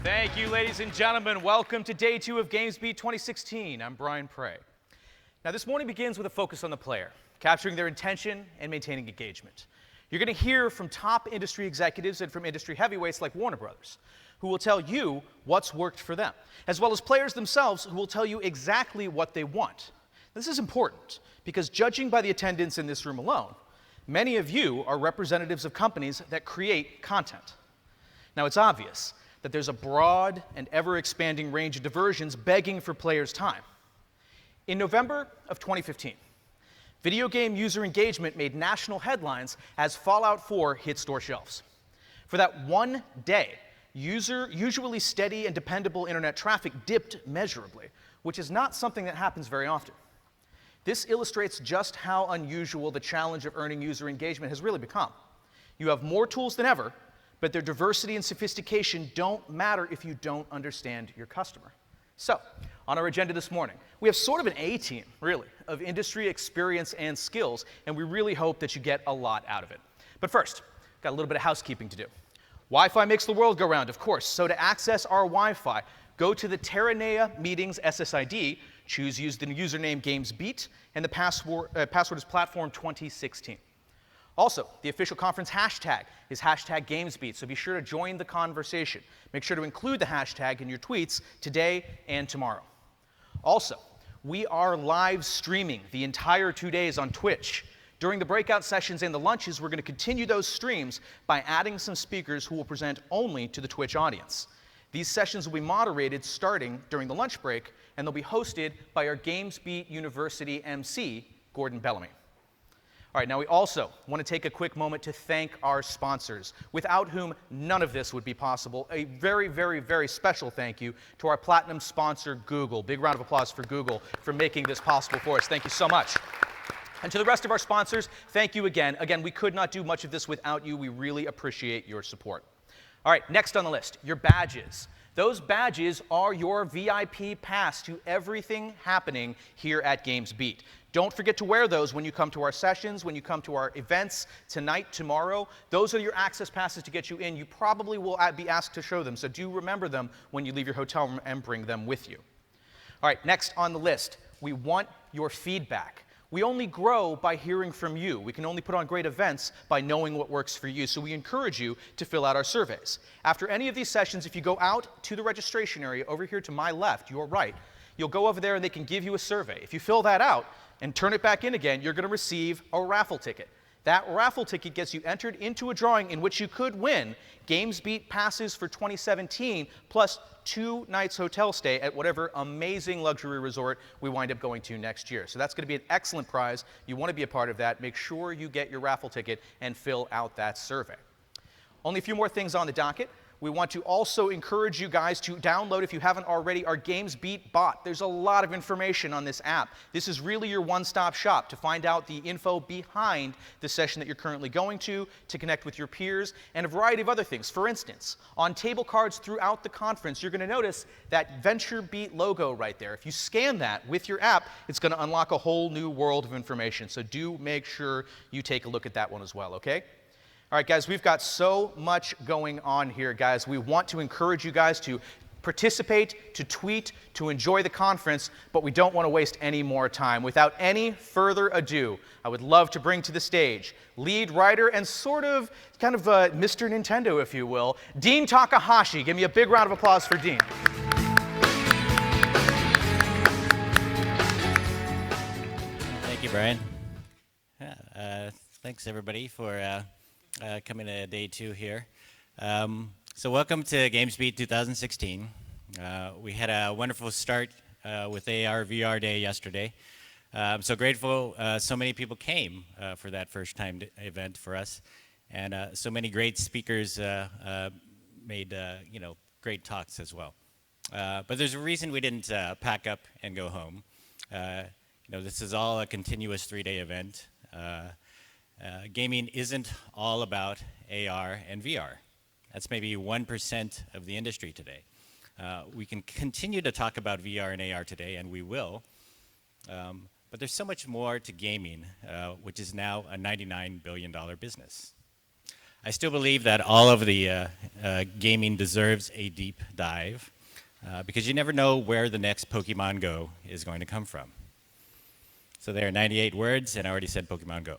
Thank you, ladies and gentlemen. Welcome to day 2 of GamesBeat 2016. I'm Bryan. Now, this morning begins with a focus on the player, capturing their intention and maintaining engagement. You're going to hear from top industry executives and from industry heavyweights like Warner Brothers, who will tell you what's worked for them, as well as players themselves who will tell you exactly what they want. This is important because, judging by the attendance in this room alone, many of you are representatives of companies that create content. Now, it's obvious that there's a broad and ever-expanding range of diversions begging for players' time. In November of 2015, video game user engagement made national headlines as Fallout 4 hit store shelves. For that one day, usually steady and dependable internet traffic dipped measurably, which is not something that happens very often. This illustrates just how unusual the challenge of earning user engagement has really become. You have more tools than ever, but their diversity and sophistication don't matter if you don't understand your customer. So, on our agenda this morning, we have sort of an A-team, really, of industry experience and skills, and we really hope that you get a lot out of it. But first, got a little bit of housekeeping to do. Wi-Fi makes the world go round, of course, so to access our Wi-Fi, go to the Terranea Meetings SSID, choose use the username GamesBeat, and the password is Platform2016. Also, the official conference hashtag is #GamesBeat, so be sure to join the conversation. Make sure to include the hashtag in your tweets today and tomorrow. Also, we are live streaming the entire 2 days on Twitch. During the breakout sessions and the lunches, we're going to continue those streams by adding some speakers who will present only to the Twitch audience. These sessions will be moderated starting during the lunch break, and they'll be hosted by our GamesBeat University MC, Gordon Bellamy. All right, now we also want to take a quick moment to thank our sponsors, without whom none of this would be possible. A very, very, very special thank you to our platinum sponsor, Google. Big round of applause for Google for making this possible for us. Thank you so much. And to the rest of our sponsors, thank you again. Again, we could not do much of this without you. We really appreciate your support. All right, next on the list, your badges. Those badges are your VIP pass to everything happening here at GamesBeat. Don't forget to wear those when you come to our sessions, when you come to our events tonight, tomorrow. Those are your access passes to get you in. You probably will be asked to show them, so do remember them when you leave your hotel room and bring them with you. All right, next on the list, we want your feedback. We only grow by hearing from you. We can only put on great events by knowing what works for you, so we encourage you to fill out our surveys. After any of these sessions, if you go out to the registration area over here to my left, your right, you'll go over there and they can give you a survey. If you fill that out and turn it back in again, you're going to receive a raffle ticket. That raffle ticket gets you entered into a drawing in which you could win GamesBeat passes for 2017 plus 2 nights hotel stay at whatever amazing luxury resort we wind up going to next year. So that's going to be an excellent prize. You want to be a part of that. Make sure you get your raffle ticket and fill out that survey. Only a few more things on the docket. We want to also encourage you guys to download, if you haven't already, our GamesBeat bot. There's a lot of information on this app. This is really your one-stop shop to find out the info behind the session that you're currently going to connect with your peers, and a variety of other things. For instance, on table cards throughout the conference, you're going to notice that VentureBeat logo right there. If you scan that with your app, it's going to unlock a whole new world of information. So do make sure you take a look at that one as well, okay? All right, guys, we've got so much going on here, guys. We want to encourage you guys to participate, to tweet, to enjoy the conference, but we don't want to waste any more time. Without any further ado, I would love to bring to the stage lead writer and kind of Mr. Nintendo, if you will, Dean Takahashi. Give me a big round of applause for Dean. Thank you, Bryan. Thanks, everybody, for coming to day 2 here. So welcome to GamesBeat 2016. We had a wonderful start with AR VR Day yesterday. I'm so grateful so many people came for that first time event for us, and so many great speakers made great talks as well. But there's a reason we didn't pack up and go home. This is all a continuous 3-day event. Gaming isn't all about AR and VR. That's maybe 1% of the industry today. We can continue to talk about VR and AR today, and we will, but there's so much more to gaming, which is now a $99 billion business. I still believe that all of the gaming deserves a deep dive because you never know where the next Pokemon Go is going to come from. So there are 98 words, and I already said Pokemon Go.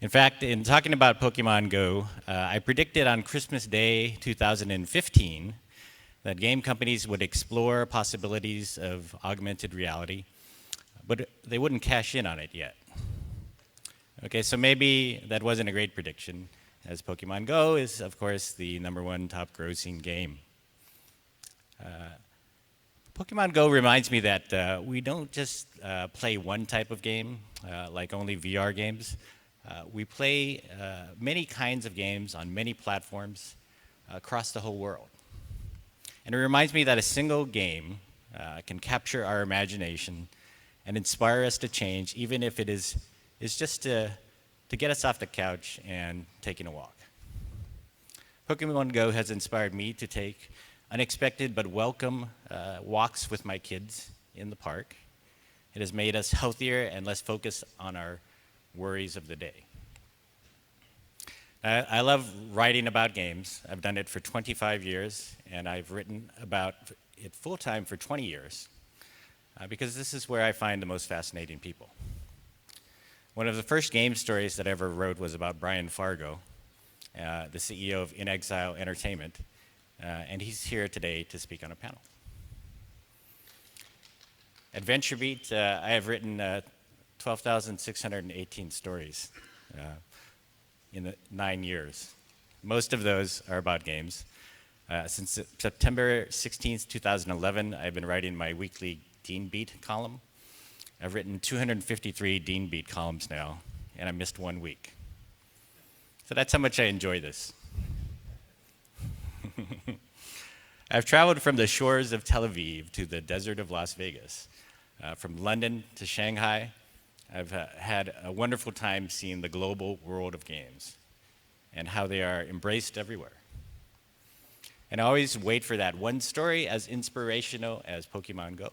In fact, in talking about Pokemon Go, I predicted on Christmas Day 2015 that game companies would explore possibilities of augmented reality, but they wouldn't cash in on it yet. Okay, so maybe that wasn't a great prediction, as Pokemon Go is, of course, the #1 top grossing game. Pokemon Go reminds me that we don't just play one type of game, like only VR games. We play many kinds of games on many platforms across the whole world. And it reminds me that a single game can capture our imagination and inspire us to change, even if it is just to get us off the couch and taking a walk. Pokemon Go has inspired me to take unexpected but welcome walks with my kids in the park. It has made us healthier and less focused on our worries of the day. I love writing about games. I've done it for 25 years, and I've written about it full-time for 20 years, because this is where I find the most fascinating people. One of the first game stories that I ever wrote was about Bryan Fargo, the CEO of In Exile Entertainment, and he's here today to speak on a panel. At VentureBeat, I have written 12,618 stories in the 9 years. Most of those are about games. Since September 16th, 2011, I've been writing my weekly Dean Beat column. I've written 253 Dean Beat columns now, and I missed 1 week. So that's how much I enjoy this. I've traveled from the shores of Tel Aviv to the desert of Las Vegas, from London to Shanghai. I've had a wonderful time seeing the global world of games and how they are embraced everywhere. And I always wait for that one story as inspirational as Pokemon Go,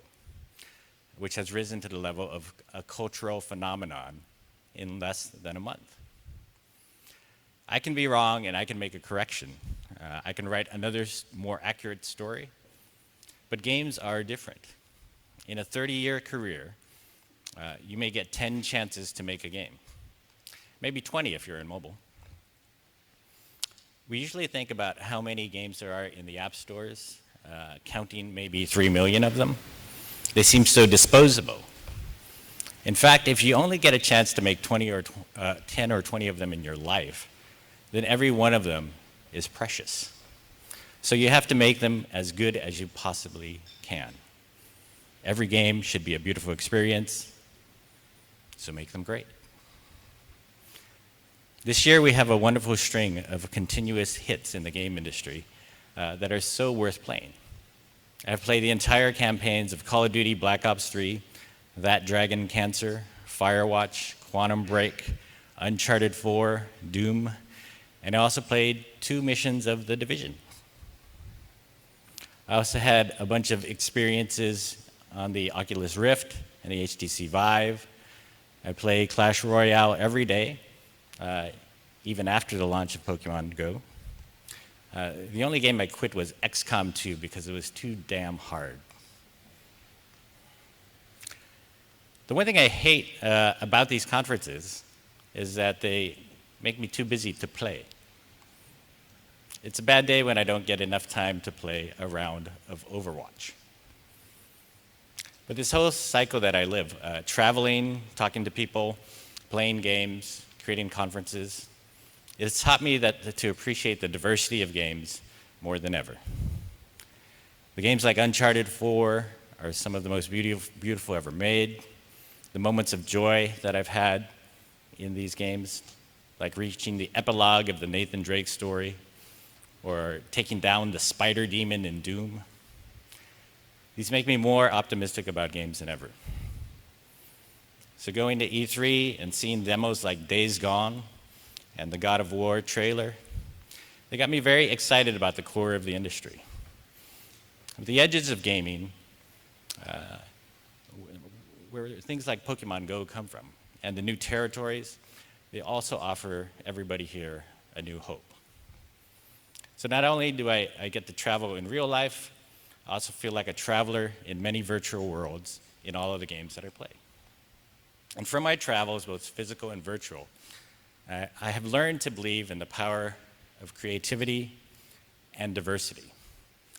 which has risen to the level of a cultural phenomenon in less than a month. I can be wrong and I can make a correction. I can write another more accurate story, but games are different. In a 30-year career, you may get 10 chances to make a game, maybe 20 if you're in mobile. We usually think about how many games there are in the app stores, counting maybe 3 million of them. They seem so disposable. In fact, if you only get a chance to make 10 or 20 of them in your life, then every one of them is precious. So you have to make them as good as you possibly can. Every game should be a beautiful experience, so make them great. This year we have a wonderful string of continuous hits in the game industry that are so worth playing. I've played the entire campaigns of Call of Duty Black Ops 3, That Dragon Cancer, Firewatch, Quantum Break, Uncharted 4, Doom, and I also played 2 missions of The Division. I also had a bunch of experiences on the Oculus Rift and the HTC Vive. I play Clash Royale every day, even after the launch of Pokemon Go. The only game I quit was XCOM 2 because it was too damn hard. The one thing I hate about these conferences is that they make me too busy to play. It's a bad day when I don't get enough time to play a round of Overwatch. But this whole cycle that I live, traveling, talking to people, playing games, creating conferences, it's taught me that to appreciate the diversity of games more than ever. The games like Uncharted 4 are some of the most beautiful ever made. The moments of joy that I've had in these games, like reaching the epilogue of the Nathan Drake story, or taking down the spider demon in Doom. These make me more optimistic about games than ever. So going to E3 and seeing demos like Days Gone and the God of War trailer, they got me very excited about the core of the industry. The edges of gaming, where things like Pokemon Go come from, and the new territories, they also offer everybody here a new hope. So not only do I get to travel in real life, I also feel like a traveler in many virtual worlds in all of the games that I play. And from my travels, both physical and virtual, I have learned to believe in the power of creativity and diversity,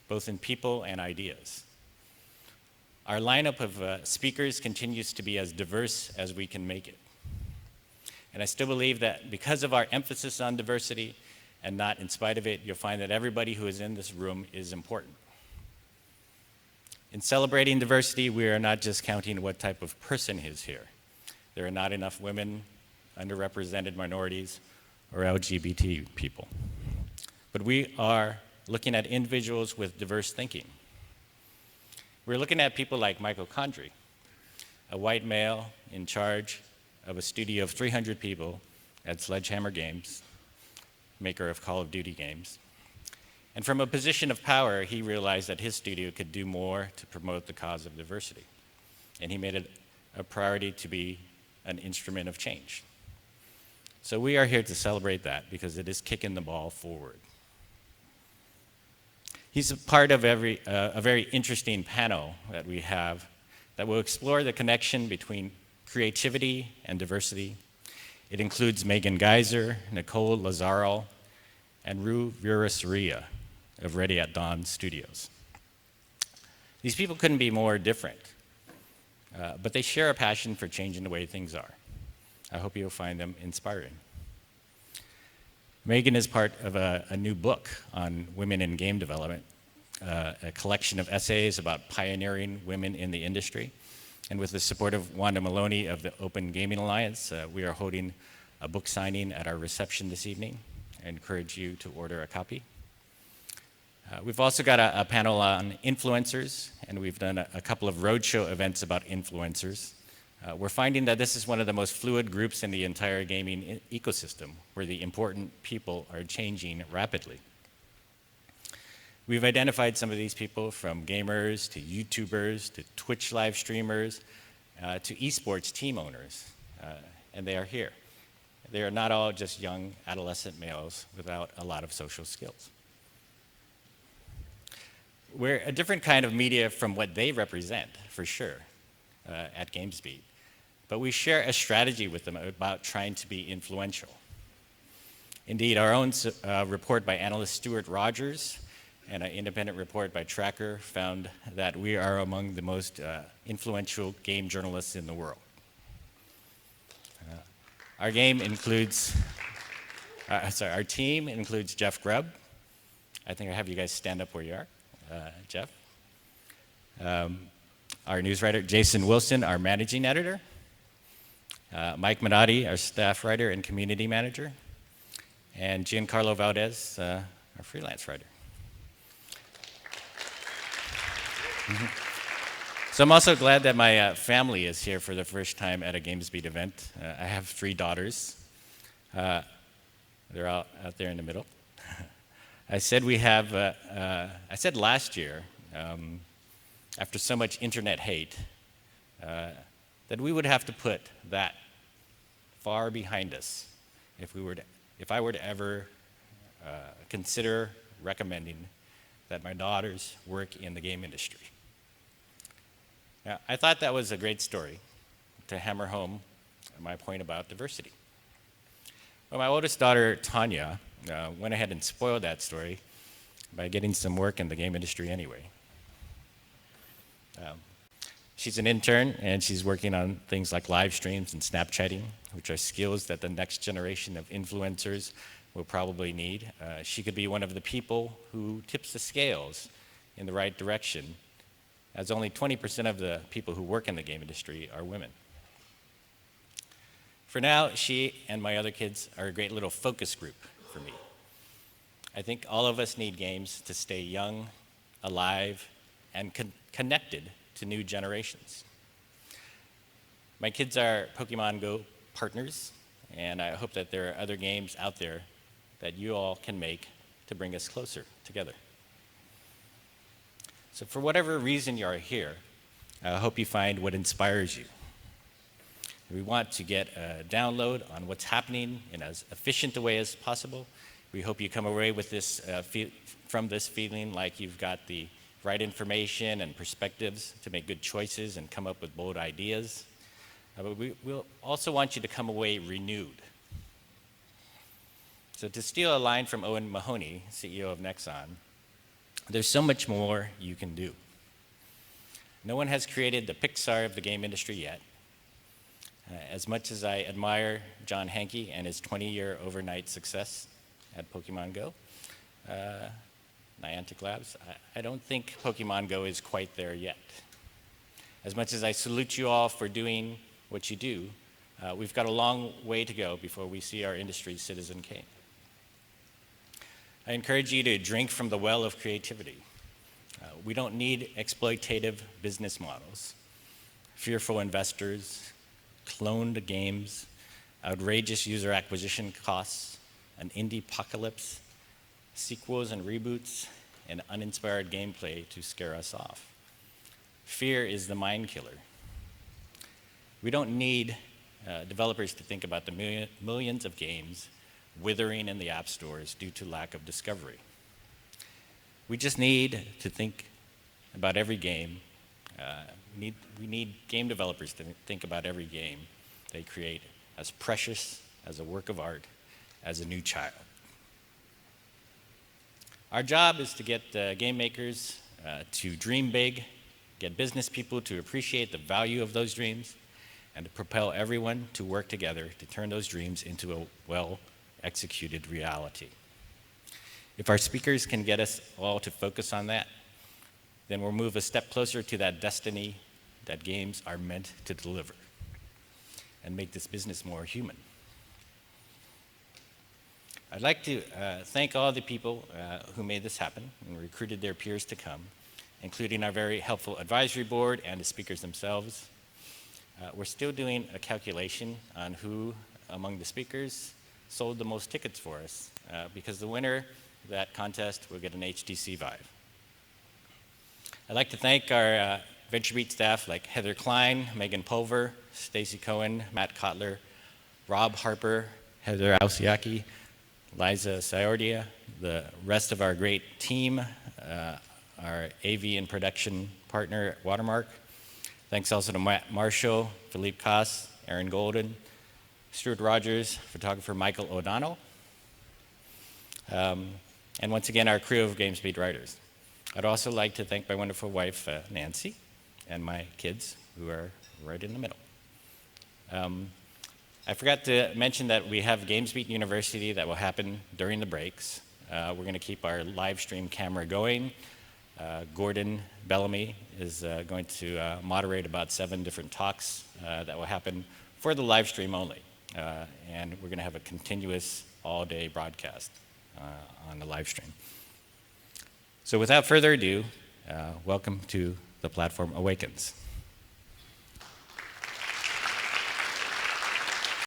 both in people and ideas. Our lineup of speakers continues to be as diverse as we can make it. And I still believe that because of our emphasis on diversity, and not in spite of it, you'll find that everybody who is in this room is important. In celebrating diversity, we are not just counting what type of person is here. There are not enough women, underrepresented minorities, or LGBT people. But we are looking at individuals with diverse thinking. We're looking at people like Michael Condrey, a white male in charge of a studio of 300 people at Sledgehammer Games, maker of Call of Duty games. And from a position of power, he realized that his studio could do more to promote the cause of diversity. And he made it a priority to be an instrument of change. So we are here to celebrate that because it is kicking the ball forward. He's a part of a very interesting panel that we have that will explore the connection between creativity and diversity. It includes Megan Geyser, Nicole Lazaro, and Ru Virasaria of Ready at Dawn Studios. These people couldn't be more different, but they share a passion for changing the way things are. I hope you'll find them inspiring. Megan is part of a new book on women in game development, a collection of essays about pioneering women in the industry. And with the support of Wanda Maloney of the Open Gaming Alliance, we are holding a book signing at our reception this evening. I encourage you to order a copy. We've also got a panel on influencers, and we've done a couple of roadshow events about influencers. We're finding that this is one of the most fluid groups in the entire gaming ecosystem, where the important people are changing rapidly. We've identified some of these people, from gamers to YouTubers to Twitch live streamers to esports team owners, and they are here. They are not all just young adolescent males without a lot of social skills. We're a different kind of media from what they represent, for sure, at GamesBeat. But we share a strategy with them about trying to be influential. Indeed, our own report by analyst Stuart Rogers and an independent report by Tracker found that we are among the most influential game journalists in the world. Our team includes Jeff Grubb. I think I have you guys stand up where you are. Jeff. Our news writer, Jason Wilson, our managing editor. Mike Minotti, our staff writer and community manager. And Giancarlo Valdez, our freelance writer. So I'm also glad that my family is here for the first time at a GamesBeat event. I have 3 daughters. They're out there in the middle. I said last year, after so much internet hate, that we would have to put that far behind us if I were to ever consider recommending that my daughters work in the game industry. Now, I thought that was a great story to hammer home my point about diversity. Well, my oldest daughter, Tanya, went ahead and spoiled that story by getting some work in the game industry anyway. She's an intern, and she's working on things like live streams and Snapchatting, which are skills that the next generation of influencers will probably need. She could be one of the people who tips the scales in the right direction, as only 20% of the people who work in the game industry are women. For now, she and my other kids are a great little focus group for me. I think all of us need games to stay young, alive, and connected to new generations. My kids are Pokemon Go partners, and I hope that there are other games out there that you all can make to bring us closer together. So for whatever reason you are here, I hope you find what inspires you. We want to get a download on what's happening in as efficient a way as possible. We hope you come away with this from this feeling like you've got the right information and perspectives to make good choices and come up with bold ideas. But we'll also want you to come away renewed. So to steal a line from Owen Mahoney, CEO of Nexon, there's so much more you can do. No one has created the Pixar of the game industry yet. As much as I admire John Hanke and his 20-year overnight success at Pokemon Go, Niantic Labs, I don't think Pokemon Go is quite there yet. As much as I salute you all for doing what you do, we've got a long way to go before we see our industry Citizen Kane. I encourage you to drink from the well of creativity. We don't need exploitative business models, fearful investors, cloned games, outrageous user acquisition costs, an indie apocalypse, sequels and reboots, and uninspired gameplay to scare us off. Fear is the mind killer. We don't need developers to think about the millions of games withering in the app stores due to lack of discovery. We just need to think about every game. We need game developers to think about every game they create as precious, as a work of art, as a new child. Our job is to get game makers to dream big, get business people to appreciate the value of those dreams, and to propel everyone to work together to turn those dreams into a well-executed reality. If our speakers can get us all to focus on that, then we'll move a step closer to that destiny that games are meant to deliver and make this business more human. I'd like to thank all the people who made this happen and recruited their peers to come, including our very helpful advisory board and the speakers themselves. We're still doing a calculation on who among the speakers sold the most tickets for us, because the winner of that contest will get an HTC Vive. I'd like to thank our VentureBeat staff like Heather Klein, Megan Pulver, Stacy Cohen, Matt Kotler, Rob Harper, Heather Ausiaki, Liza Saordia, the rest of our great team, our AV and production partner at Watermark. Thanks also to Matt Marshall, Philippe Koss, Aaron Golden, Stuart Rogers, photographer Michael O'Donnell, and once again, our crew of GamesBeat writers. I'd also like to thank my wonderful wife, Nancy, and my kids, who are right in the middle. I forgot to mention that we have GamesBeat University that will happen during the breaks. We're going to keep our live stream camera going. Gordon Bellamy is going to moderate about 7 different talks that will happen for the live stream only. And we're going to have a continuous all-day broadcast on the live stream. So without further ado, welcome to the Platform Awakens.